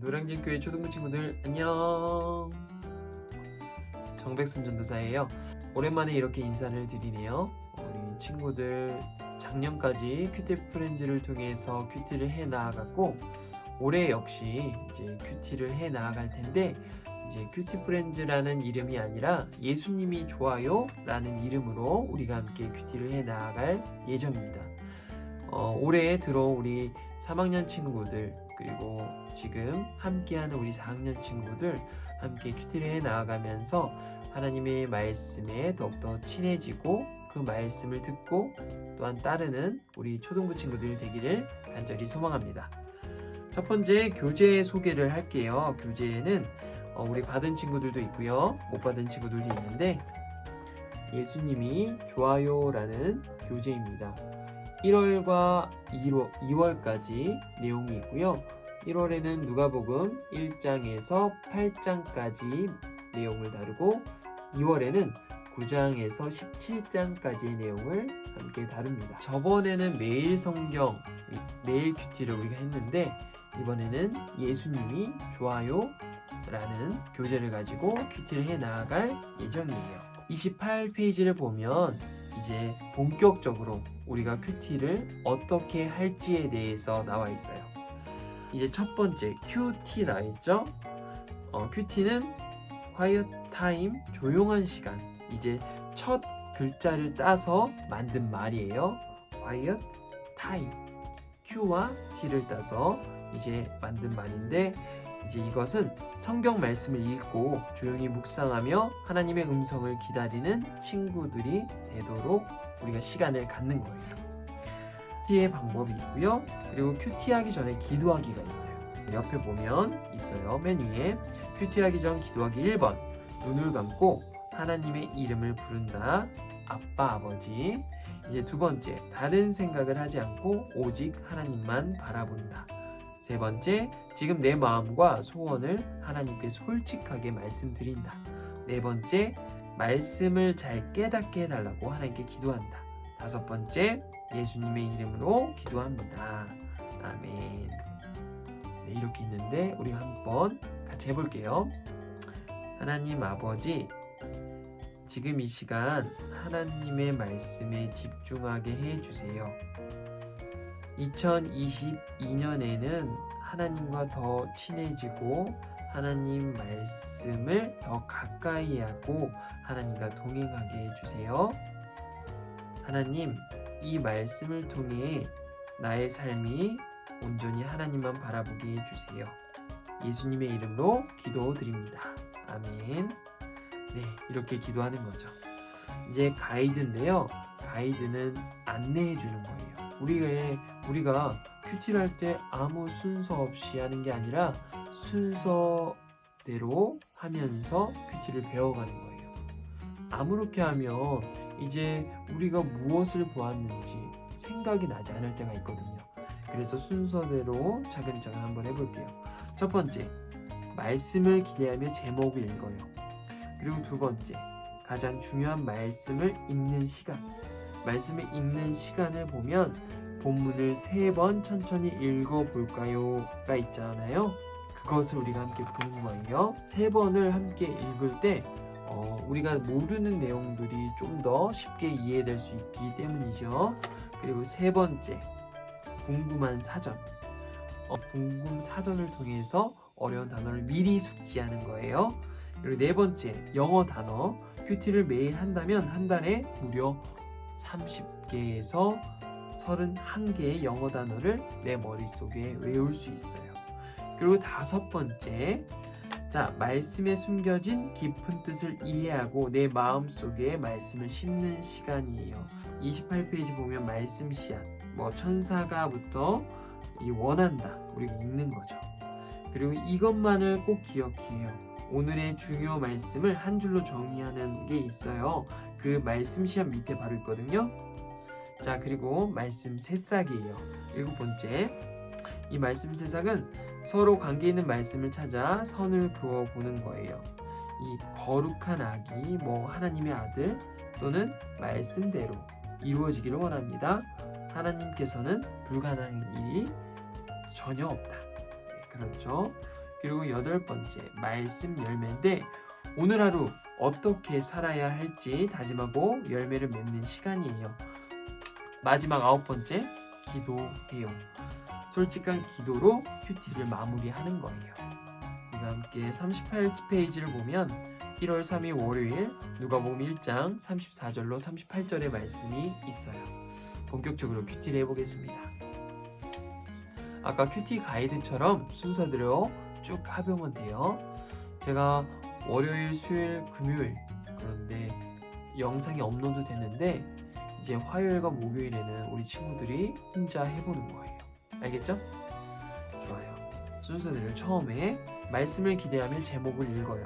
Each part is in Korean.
노량진교회 초등부 친구들 안녕. 정백순 전도사예요. 오랜만에 이렇게 인사를 드리네요. 우리 친구들 작년까지 큐티 프렌즈를 통해서 큐티를 해 나아갔고 올해 역시 이제 큐티를 해 나아갈 텐데 이제 큐티 프렌즈라는 이름이 아니라 예수님이 좋아요 라는 이름으로 우리가 함께 큐티를 해 나아갈 예정입니다. 올해 들어온 우리 3학년 친구들 그리고 지금 함께하는 우리 4학년 친구들 함께 큐티를 해 나아가면서 하나님의 말씀에 더욱더 친해지고 그 말씀을 듣고 또한 따르는 우리 초등부 친구들 되기를 간절히 소망합니다. 첫 번째 교재 소개를 할게요. 교재에는 우리 받은 친구들도 있고요, 못 받은 친구들도 있는데 예수님이 좋아요라는 교재입니다. 1월과 2월까지 내용이 있고요. 1월에는 누가복음 1장에서 8장까지 내용을 다루고 2월에는 9장에서 17장까지의 내용을 함께 다룹니다. 저번에는 매일 성경, 매일 큐티를 우리가 했는데 이번에는 예수님이 좋아요 라는 교재를 가지고 큐티를 해 나아갈 예정이에요. 28페이지를 보면 이제 본격적으로 우리가 큐티를 어떻게 할지에 대해서 나와 있어요. 이제 첫 번째 큐티라 했죠. 큐티는 quiet time, 조용한 시간. 이제 첫 글자를 따서 만든 말이에요. quiet time, Q와 T를 따서 이제 만든 말인데 이제 이것은 성경 말씀을 읽고 조용히 묵상하며 하나님의 음성을 기다리는 친구들이 되도록 우리가 시간을 갖는 거예요. 큐티의 방법이 있고요. 그리고 큐티하기 전에 기도하기가 있어요. 옆에 보면 있어요. 맨 위에 큐티하기 전 기도하기 1번, 눈을 감고 하나님의 이름을 부른다. 아빠, 아버지. 이제 두 번째, 다른 생각을 하지 않고 오직 하나님만 바라본다. 세 번째, 지금 내 마음과 소원을 하나님께 솔직하게 말씀드린다. 네 번째, 말씀을 잘 깨닫게 해달라고 하나님께 기도한다. 다섯 번째, 예수님의 이름으로 기도합니다. 아멘. 네, 이렇게 있는데 우리가 한번 같이 해볼게요. 하나님 아버지, 지금 이 시간 하나님의 말씀에 집중하게 해주세요. 2022년에는 하나님과 더 친해지고 하나님 말씀을 더 가까이 하고 하나님과 동행하게 해주세요. 하나님, 이 말씀을 통해 나의 삶이 온전히 하나님만 바라보게 해주세요. 예수님의 이름으로 기도드립니다. 아멘. 네, 이렇게 기도하는 거죠. 이제 가이드인데요. 가이드는 안내해 주는 거예요. 우리가 큐티를 할 때 아무 순서 없이 하는 게 아니라 순서대로 하면서 큐티를 배워가는 거예요. 아무렇게 하면 이제 우리가 무엇을 보았는지 생각이 나지 않을 때가 있거든요. 그래서 순서대로 차근차근 한번 해볼게요. 첫 번째, 말씀을 기대하며 제목을 읽어요. 그리고 두 번째, 가장 중요한 말씀을 읽는 시간. 말씀을 읽는 시간을 보면 본문을 3번 천천히 읽어볼까요?가 있잖아요. 그것을 우리가 함께 보는 거예요. 3번을 함께 읽을 때 우리가 모르는 내용들이 좀 더 쉽게 이해될 수 있기 때문이죠. 그리고 세 번째, 궁금한 사전. 궁금 사전을 통해서 어려운 단어를 미리 숙지하는 거예요. 그리고 네 번째, 영어 단어. 큐티를 매일 한다면 한 달에 무려 30개에서 31개의 영어 단어를 내 머릿속에 외울 수 있어요. 그리고 다섯 번째, 자, 말씀에 숨겨진 깊은 뜻을 이해하고 내 마음속에 말씀을 심는 시간이에요. 28페이지 보면 말씀 씨앗, 천사가부터 원한다, 우리가 읽는 거죠. 그리고 이것만을 꼭 기억해요. 오늘의 중요 말씀을 한 줄로 정의하는 게 있어요. 그 말씀 시험 밑에 바로 있거든요. 자, 그리고 말씀 새싹이에요. 7번째, 이 말씀 새싹은 서로 관계 있는 말씀을 찾아 선을 그어 보는 거예요. 이 거룩한 아기, 하나님의 아들 또는 말씀대로 이루어지기를 원합니다. 하나님께서는 불가능한 일이 전혀 없다. 네, 그렇죠. 그리고 여덟 번째 말씀 열매인데 오늘 하루 어떻게 살아야 할지 다짐하고 열매를 맺는 시간이에요. 마지막 아홉 번째 기도해요. 솔직한 기도로 큐티를 마무리하는 거예요. 우리가 함께 38페이지를 보면 1월 3일 월요일 누가복음 1장 34절로 38절의 말씀이 있어요. 본격적으로 큐티를 해보겠습니다. 아까 큐티 가이드처럼 순서대로 쭉 합하면 돼요. 제가 월요일, 수요일, 금요일 그런데 영상이 업로드 되는데 이제 화요일과 목요일에는 우리 친구들이 혼자 해보는 거예요. 알겠죠? 좋아요. 순서대로 처음에 말씀을 기대하며 제목을 읽어요.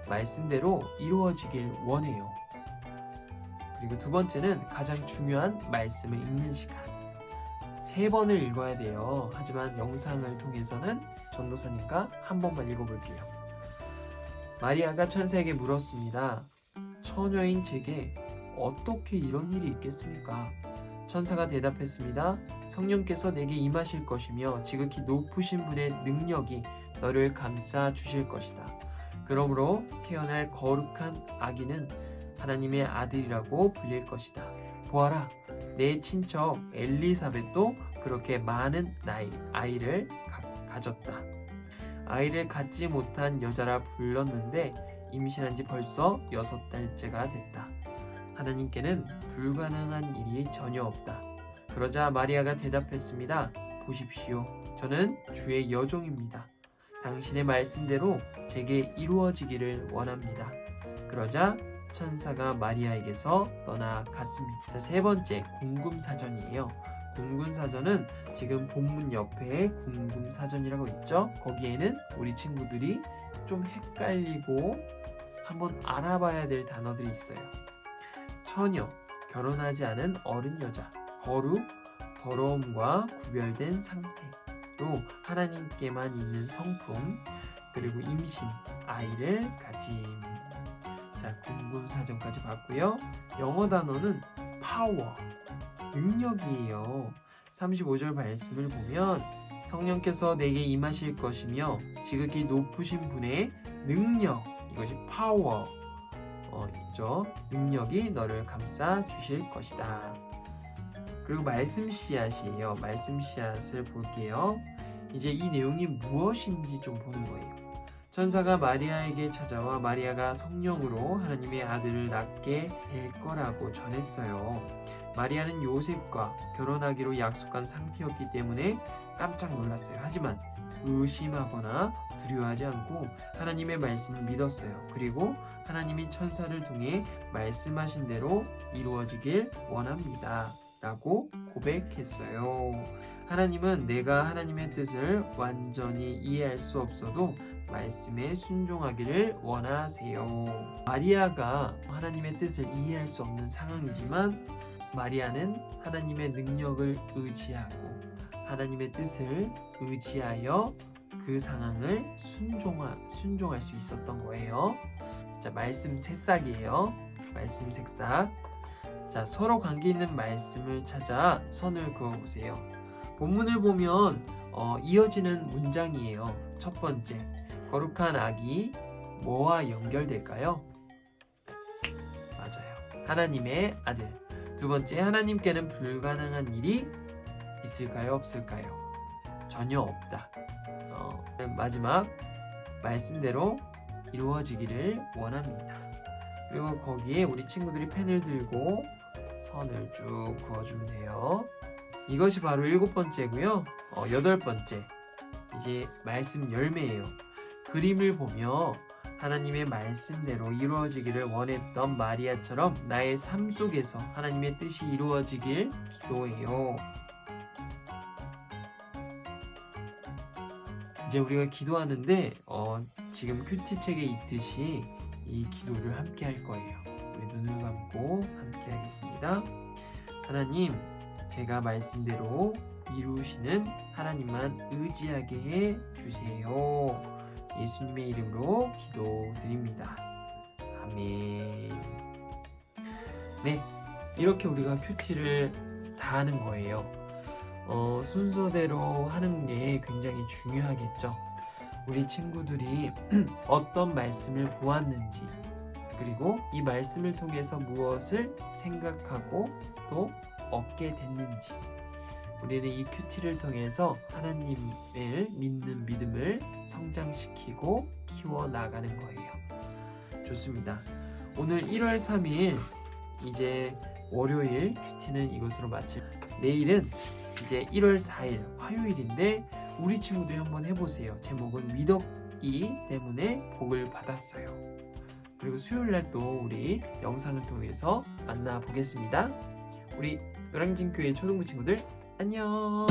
말씀대로 이루어지길 원해요. 그리고 두 번째는 가장 중요한 말씀을 읽는 시간. 3번을 읽어야 돼요. 하지만 영상을 통해서는 전도사니까 한 번만 읽어볼게요. 마리아가 천사에게 물었습니다. 처녀인 제게 어떻게 이런 일이 있겠습니까? 천사가 대답했습니다. 성령께서 내게 임하실 것이며 지극히 높으신 분의 능력이 너를 감싸 주실 것이다. 그러므로 태어날 거룩한 아기는 하나님의 아들이라고 불릴 것이다. 보아라, 내 친척 엘리사벳도 그렇게 많은 아이를 가졌다. 아이를 갖지 못한 여자라 불렀는데 임신한 지 벌써 6달째가 됐다. 하나님께는 불가능한 일이 전혀 없다. 그러자 마리아가 대답했습니다. 보십시오. 저는 주의 여종입니다. 당신의 말씀대로 제게 이루어지기를 원합니다. 그러자 천사가 마리아에게서 떠나갔습니다. 세 번째, 궁금사전이에요. 궁금사전은 지금 본문 옆에 궁금사전이라고 있죠? 거기에는 우리 친구들이 좀 헷갈리고 한번 알아봐야 될 단어들이 있어요. 처녀, 결혼하지 않은 어른 여자, 거룩, 더러움과 구별된 상태, 또 하나님께만 있는 성품, 그리고 임신, 아이를 가짐. 자, 궁금사전까지 봤고요. 영어 단어는 power, 능력이에요. 35절 말씀을 보면 성령께서 내게 임하실 것이며 지극히 높으신 분의 능력, 이것이 power, 있죠. 능력이 너를 감싸 주실 것이다. 그리고 말씀 씨앗이에요. 말씀 씨앗을 볼게요. 이제 이 내용이 무엇인지 좀 보는 거예요. 천사가 마리아에게 찾아와 마리아가 성령으로 하나님의 아들을 낳게 될 거라고 전했어요. 마리아는 요셉과 결혼하기로 약속한 상태였기 때문에 깜짝 놀랐어요. 하지만 의심하거나 두려워하지 않고 하나님의 말씀을 믿었어요. 그리고 하나님이 천사를 통해 말씀하신 대로 이루어지길 원합니다. 라고 고백했어요. 하나님은 내가 하나님의 뜻을 완전히 이해할 수 없어도 말씀에 순종하기를 원하세요. 마리아가 하나님의 뜻을 이해할 수 없는 상황이지만 마리아는 하나님의 능력을 의지하고 하나님의 뜻을 의지하여 그 상황을 순종할 수 있었던 거예요. 자, 말씀 새싹이에요. 말씀 새싹. 자, 서로 관계 있는 말씀을 찾아 선을 그어보세요. 본문을 보면 이어지는 문장이에요. 첫 번째, 거룩한 아기 뭐와 연결될까요? 맞아요. 하나님의 아들. 두 번째, 하나님께는 불가능한 일이 있을까요? 없을까요? 전혀 없다. 마지막, 말씀대로 이루어지기를 원합니다. 그리고 거기에 우리 친구들이 펜을 들고 선을 쭉 그어주면 돼요. 이것이 바로 7번째고요. 8번째, 이제 말씀 열매예요. 그림을 보며 하나님의 말씀대로 이루어지기를 원했던 마리아처럼 나의 삶 속에서 하나님의 뜻이 이루어지길 기도해요. 이제 우리가 기도하는데 지금 큐티 책에 있듯이 이 기도를 함께 할 거예요. 우리 눈을 감고 함께 하겠습니다. 하나님, 제가 말씀대로 이루시는 하나님만 의지하게 해 주세요. 예수님의 이름으로 기도드립니다. 아멘. 네, 이렇게 우리가 큐티를 다 하는 거예요. 순서대로 하는 게 굉장히 중요하겠죠. 우리 친구들이 어떤 말씀을 보았는지, 그리고 이 말씀을 통해서 무엇을 생각하고 또 얻게 됐는지, 우리는 이 큐티를 통해서 하나님을 믿는 믿음을 성장시키고 키워나가는 거예요. 좋습니다. 오늘 1월 3일 이제 월요일 큐티는 이것으로 마칠. 내일은 이제 1월 4일 화요일인데 우리 친구들이 한번 해보세요. 제목은 믿었기 때문에 복을 받았어요. 그리고 수요일날 또 우리 영상을 통해서 만나보겠습니다. 우리 노량진교회 초등부 친구들 안녕.